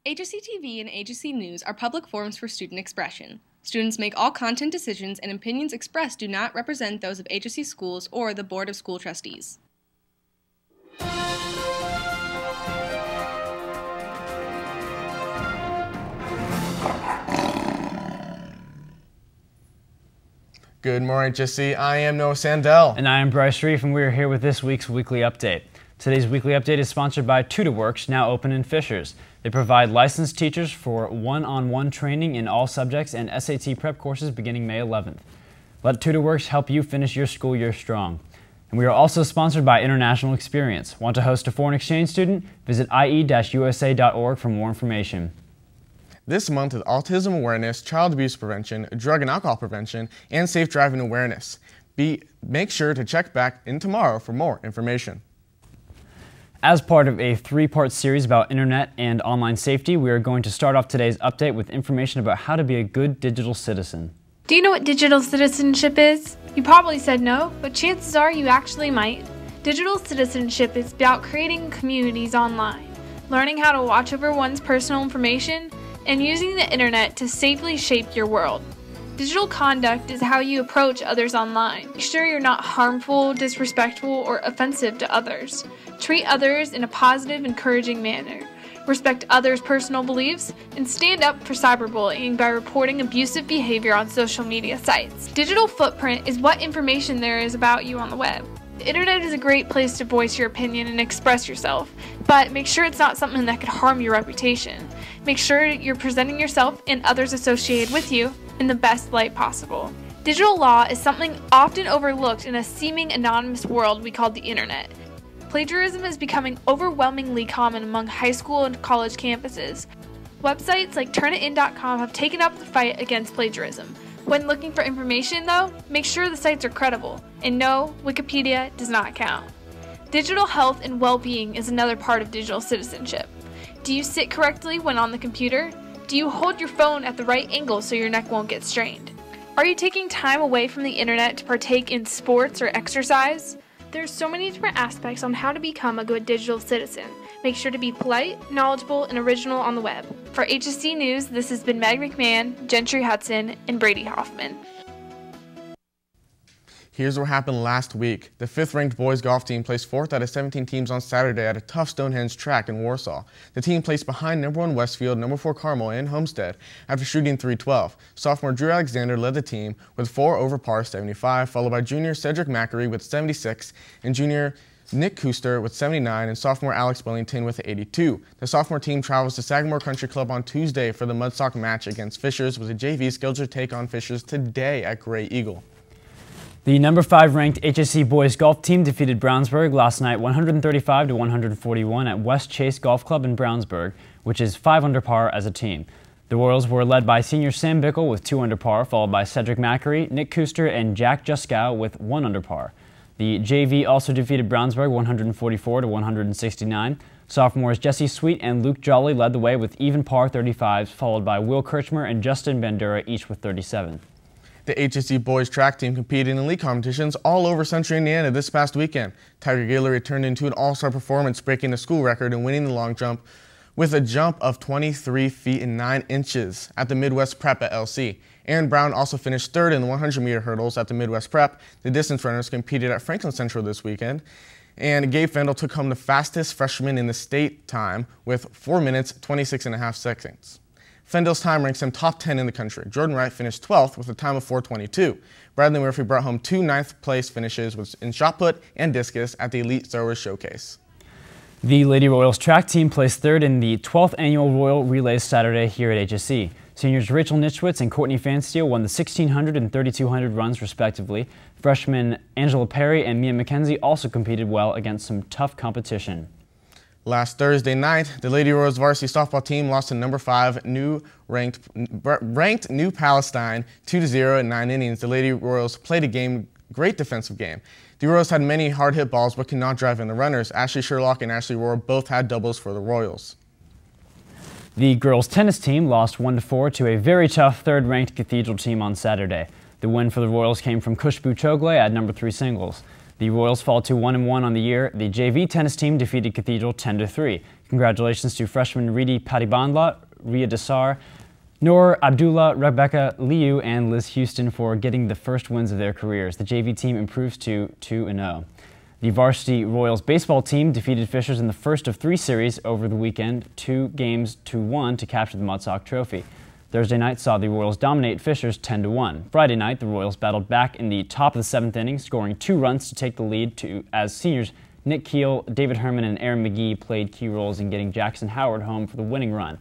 HSC TV and HSC News are public forums for student expression. Students make all content decisions, and opinions expressed do not represent those of HSC schools or the Board of School Trustees. Good morning, HSC. I am Noah Sandell. And I am Bryce Reef, and we are here with this week's Weekly Update. Today's Weekly Update is sponsored by TutorWorks, now open in Fishers. They provide licensed teachers for one-on-one training in all subjects and SAT prep courses beginning May 11th. Let TutorWorks help you finish your school year strong. And we are also sponsored by International Experience. Want to host a foreign exchange student? Visit ie-usa.org for more information. This month is Autism Awareness, Child Abuse Prevention, Drug and Alcohol Prevention, and Safe Driving Awareness. Make sure to check back in tomorrow for more information. As part of a three-part series about internet and online safety, we are going to start off today's update with information about how to be a good digital citizen. Do you know what digital citizenship is? You probably said no, but chances are you actually might. Digital citizenship is about creating communities online, learning how to watch over one's personal information, and using the internet to safely shape your world. Digital conduct is how you approach others online. Make sure you're not harmful, disrespectful, or offensive to others. Treat others in a positive, encouraging manner. Respect others' personal beliefs, and stand up for cyberbullying by reporting abusive behavior on social media sites. Digital footprint is what information there is about you on the web. The internet is a great place to voice your opinion and express yourself, but make sure it's not something that could harm your reputation. Make sure you're presenting yourself and others associated with you in the best light possible. Digital law is something often overlooked in a seeming anonymous world we call the internet. Plagiarism is becoming overwhelmingly common among high school and college campuses. Websites like Turnitin.com have taken up the fight against plagiarism. When looking for information, though, make sure the sites are credible, and no, Wikipedia does not count. Digital health and well-being is another part of digital citizenship. Do you sit correctly when on the computer? Do you hold your phone at the right angle so your neck won't get strained? Are you taking time away from the internet to partake in sports or exercise? There's so many different aspects on how to become a good digital citizen. Make sure to be polite, knowledgeable, and original on the web. For HSC News, this has been Meg McMahon, Gentry Hudson, and Brady Hoffman. Here's what happened last week. The 5th-ranked boys golf team placed 4th out of 17 teams on Saturday at a tough Stonehenge track in Warsaw. The team placed behind number 1 Westfield, number 4 Carmel, and Homestead after shooting .312. Sophomore Drew Alexander led the team with 4 over par 75, followed by junior Cedric Mackery with 76 and junior Nick Kuster with 79 and sophomore Alex Wellington with 82. The sophomore team travels to Sagamore Country Club on Tuesday for the Mudstock match against Fishers, with the JV scheduled to take on Fishers today at Gray Eagle. The number 5 ranked HSC boys golf team defeated Brownsburg last night 135 to 141 at West Chase Golf Club in Brownsburg, which is 5 under par as a team. The Royals were led by senior Sam Bickle with 2 under par, followed by Cedric Mackery, Nick Kuster, and Jack Juskow with 1 under par. The JV also defeated Brownsburg 144 to 169. Sophomores Jesse Sweet and Luke Jolly led the way with even par 35s, followed by Will Kirchmer and Justin Bandura, each with 37. The HSC boys track team competed in league competitions all over Central Indiana this past weekend. Tiger Guillory returned into an all-star performance, breaking the school record and winning the long jump with a jump of 23 feet and 9 inches at the Midwest Prep at LC. Aaron Brown also finished 3rd in the 100-meter hurdles at the Midwest Prep. The distance runners competed at Franklin Central this weekend, and Gabe Fendel took home the fastest freshman in the state time with 4 minutes, 26.5 seconds. Fendel's time ranks him top 10 in the country. Jordan Wright finished 12th with a time of 4:22. Bradley Murphy brought home 2 ninth-place finishes in shot put and discus at the Elite Throwers Showcase. The Lady Royals track team placed 3rd in the 12th annual Royal Relays Saturday here at HSC. Seniors Rachel Nitschwitz and Courtney Fansteel won the 1,600 and 3,200 runs respectively. Freshmen Angela Perry and Mia McKenzie also competed well against some tough competition. Last Thursday night, the Lady Royals varsity softball team lost to number 5 ranked New Palestine 2-0 in 9 innings. The Lady Royals played a great defensive game. The Royals had many hard-hit balls but could not drive in the runners. Ashley Sherlock and Ashley Rohr both had doubles for the Royals. The girls tennis team lost 1-4 to a very tough 3rd-ranked Cathedral team on Saturday. The win for the Royals came from Khushbu Chogle at number 3 singles. The Royals fall to 1-1 on the year. The JV tennis team defeated Cathedral 10-3. Congratulations to freshmen Reedy Patibandla, Ria Desar, Noor Abdullah, Rebecca Liu, and Liz Houston for getting the first wins of their careers. The JV team improves to 2-0. The varsity Royals baseball team defeated Fishers in the first of 3 series over the weekend, 2-1 to capture the Mudsock Trophy. Thursday night saw the Royals dominate Fishers 10-1. Friday night, the Royals battled back in the top of the 7th inning, scoring 2 runs to take the lead as seniors Nick Keel, David Herman, and Aaron McGee played key roles in getting Jackson Howard home for the winning run.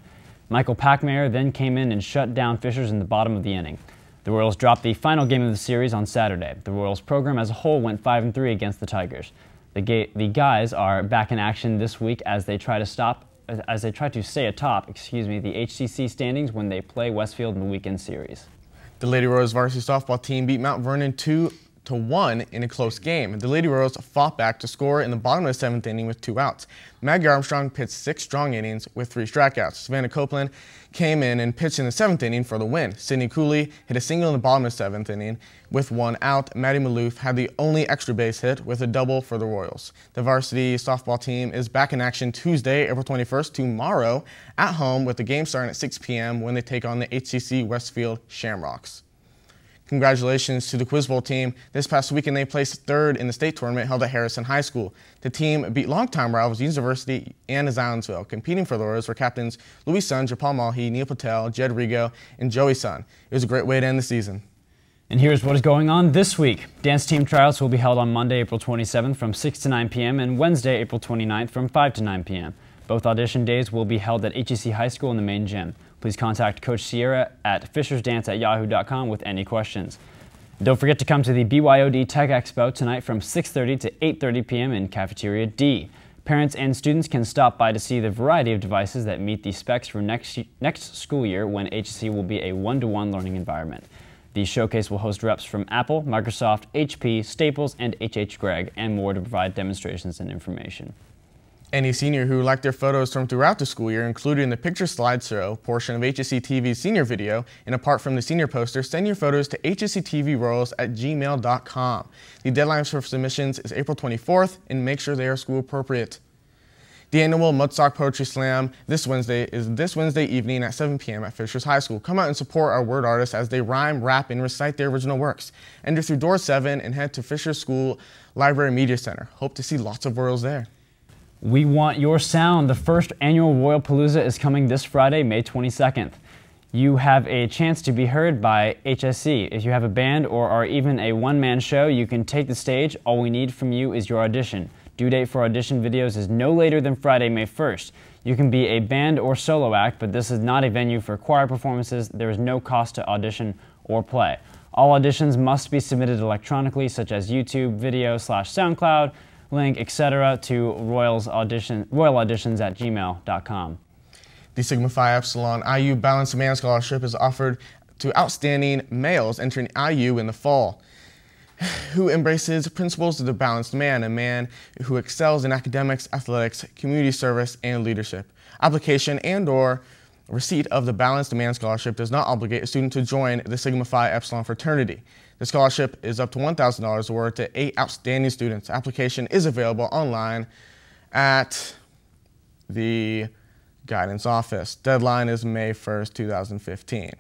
Michael Packmayer then came in and shut down Fishers in the bottom of the inning. The Royals dropped the final game of the series on Saturday. The Royals program as a whole went 5-3 against the Tigers. The guys are back in action this week as they try to stay atop, the HCC standings when they play Westfield in the weekend series. The Lady Royals varsity softball team beat Mount Vernon 2-1 in a close game. The Lady Royals fought back to score in the bottom of the 7th inning with 2 outs. Maggie Armstrong pitched 6 strong innings with 3 strikeouts. Savannah Copeland came in and pitched in the 7th inning for the win. Sydney Cooley hit a single in the bottom of the 7th inning with 1 out. Maddie Maloof had the only extra base hit with a double for the Royals. The varsity softball team is back in action Tuesday, April 21st, tomorrow at home, with the game starting at 6 p.m. when they take on the HCC Westfield Shamrocks. Congratulations to the Quiz Bowl team. This past weekend, they placed 3rd in the state tournament held at Harrison High School. The team beat longtime rivals University and Zionsville. Competing for the Royals were captains Louis Sun, Japal Malhi, Neil Patel, Jed Rigo, and Joey Sun. It was a great way to end the season. And here's what is going on this week. Dance team tryouts will be held on Monday, April 27th from 6 to 9 p.m. and Wednesday, April 29th from 5 to 9 p.m. Both audition days will be held at HEC High School in the main gym. Please contact Coach Sierra at fishersdance@yahoo.com with any questions. Don't forget to come to the BYOD Tech Expo tonight from 6:30 to 8:30 p.m. in Cafeteria D. Parents and students can stop by to see the variety of devices that meet the specs for next school year when HEC will be a one-to-one learning environment. The showcase will host reps from Apple, Microsoft, HP, Staples, and H.H. Gregg, and more to provide demonstrations and information. Any senior who liked their photos from throughout the school year, including the picture slideshow portion of HSC TV's senior video, and apart from the senior poster, send your photos to hsctvroyals@gmail.com. The deadline for submissions is April 24th, and make sure they are school appropriate. The annual Mudsock Poetry Slam this Wednesday evening at 7 p.m. at Fishers High School. Come out and support our word artists as they rhyme, rap, and recite their original works. Enter through door 7 and head to Fishers School Library Media Center. Hope to see lots of Royals there. We want your sound. The first annual Royal Palooza is coming this Friday, May 22nd. You have a chance to be heard by HSC. If you have a band or are even a one-man show, you can take the stage. All we need from you is your audition. Due date for audition videos is no later than Friday, May 1st. You can be a band or solo act, but this is not a venue for choir performances. There is no cost to audition or play. All auditions must be submitted electronically, such as YouTube, video / SoundCloud, link, etc. to royalauditions@gmail.com. The Sigma Phi Epsilon IU Balanced Man Scholarship is offered to outstanding males entering IU in the fall, who embraces principles of the balanced man, a man who excels in academics, athletics, community service, and leadership. Application and/or receipt of the Balanced Man Scholarship does not obligate a student to join the Sigma Phi Epsilon fraternity. The scholarship is up to $1,000 awarded to 8 outstanding students. Application is available online at the guidance office. Deadline is May 1st, 2015.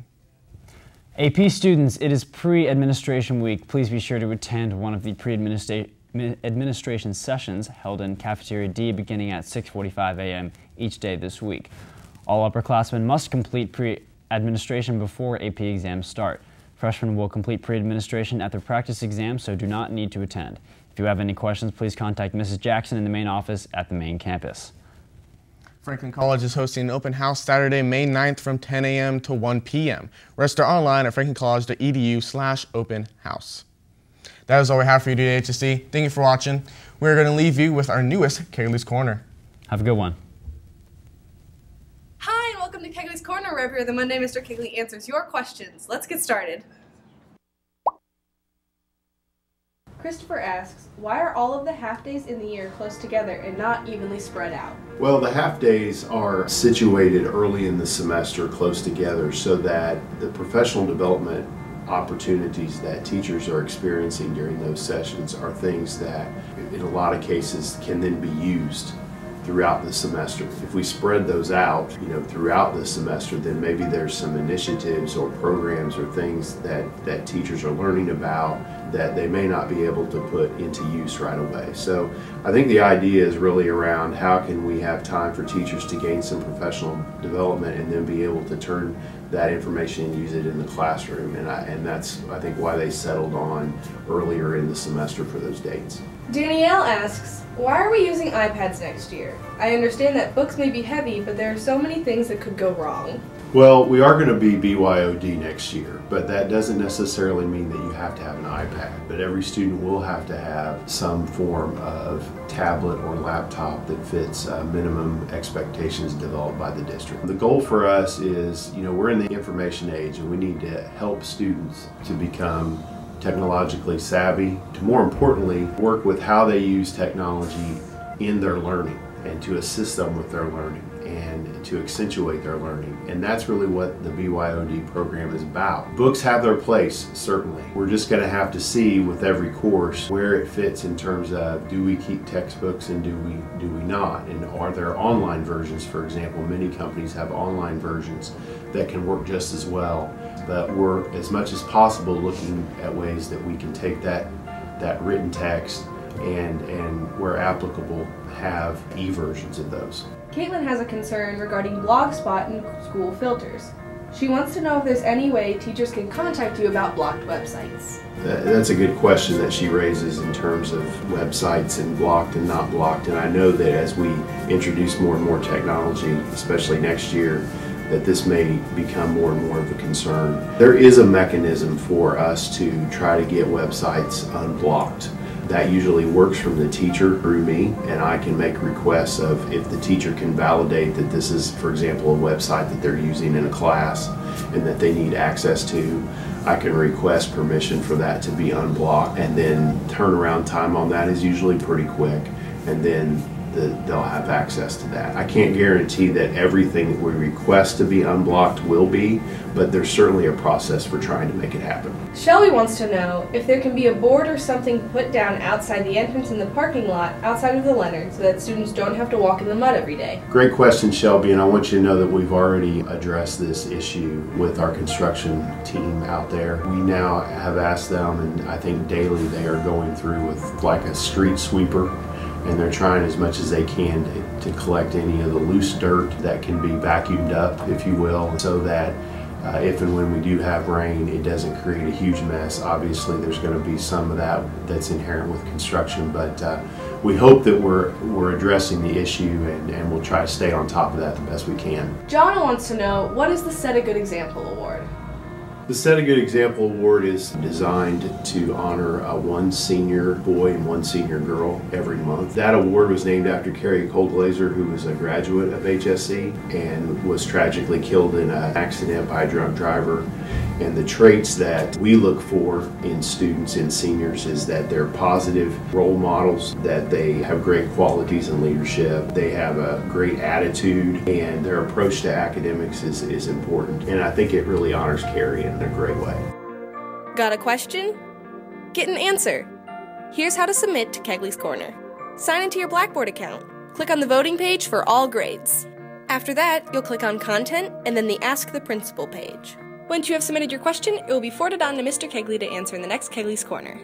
AP students, it is pre-administration week. Please be sure to attend one of the pre-administration sessions held in Cafeteria D beginning at 6:45 a.m. each day this week. All upperclassmen must complete pre-administration before AP exams start. Freshmen will complete pre-administration at their practice exam, so do not need to attend. If you have any questions, please contact Mrs. Jackson in the main office at the main campus. Franklin College is hosting an open house Saturday, May 9th from 10 a.m. to 1 p.m. Register online at franklincollege.edu/open house. That is all we have for you today, HSC. Thank you for watching. We're going to leave you with our newest Kaylee's Corner. Have a good one. Hi, and welcome to Kegley's Corner, where every other Monday Mr. Kegley answers your questions. Let's get started. Christopher asks, why are all of the half days in the year close together and not evenly spread out? Well, the half days are situated early in the semester close together so that the professional development opportunities that teachers are experiencing during those sessions are things that in a lot of cases can then be used throughout the semester. If we spread those out, throughout the semester, then maybe there's some initiatives or programs or things that teachers are learning about that they may not be able to put into use right away. So I think the idea is really around how can we have time for teachers to gain some professional development and then be able to turn that information and use it in the classroom. And that's, I think, why they settled on earlier in the semester for those dates. Danielle asks, why are we using iPads next year? I understand that books may be heavy, but there are so many things that could go wrong. Well, we are going to be BYOD next year, but that doesn't necessarily mean that you have to have an iPad. But every student will have to have some form of tablet or laptop that fits minimum expectations developed by the district. The goal for us is, we're in the information age and we need to help students to become technologically savvy, to more importantly, work with how they use technology in their learning and to assist them with their learning and to accentuate their learning. And that's really what the BYOD program is about. Books have their place, certainly. We're just going to have to see with every course where it fits in terms of, do we keep textbooks and do we not? And are there online versions, for example? Many companies have online versions that can work just as well. But we're, as much as possible, looking at ways that we can take that written text and where applicable, have e-versions of those. Caitlin has a concern regarding Blogspot and school filters. She wants to know if there's any way teachers can contact you about blocked websites. That's a good question that she raises in terms of websites and blocked and not blocked. And I know that as we introduce more and more technology, especially next year, that this may become more and more of a concern. There is a mechanism for us to try to get websites unblocked. That usually works from the teacher through me, and I can make requests of if the teacher can validate that this is, for example, a website that they're using in a class and that they need access to. I can request permission for that to be unblocked, and then turnaround time on that is usually pretty quick, and then they'll have access to that. I can't guarantee that everything that we request to be unblocked will be, but there's certainly a process for trying to make it happen. Shelby wants to know if there can be a board or something put down outside the entrance in the parking lot outside of the Leonard so that students don't have to walk in the mud every day. Great question, Shelby, and I want you to know that we've already addressed this issue with our construction team out there. We now have asked them, and I think daily they are going through with like a street sweeper, and they're trying as much as they can to collect any of the loose dirt that can be vacuumed up, if you will, so that if and when we do have rain, it doesn't create a huge mess. Obviously, there's going to be some of that that's inherent with construction, but we hope that we're addressing the issue and we'll try to stay on top of that the best we can. Jonna wants to know, what is the Set a Good Example Award? The Set a Good Example Award is designed to honor one senior boy and one senior girl every month. That award was named after Carrie Coldglazer, who was a graduate of HSC and was tragically killed in an accident by a drunk driver. And the traits that we look for in students and seniors is that they're positive role models, that they have great qualities in leadership, they have a great attitude, and their approach to academics is important. And I think it really honors Carrie in a great way. Got a question? Get an answer. Here's how to submit to Kegley's Corner. Sign into your Blackboard account. Click on the voting page for all grades. After that, you'll click on Content and then the Ask the Principal page. Once you have submitted your question, it will be forwarded on to Mr. Kegley to answer in the next Kegley's Corner.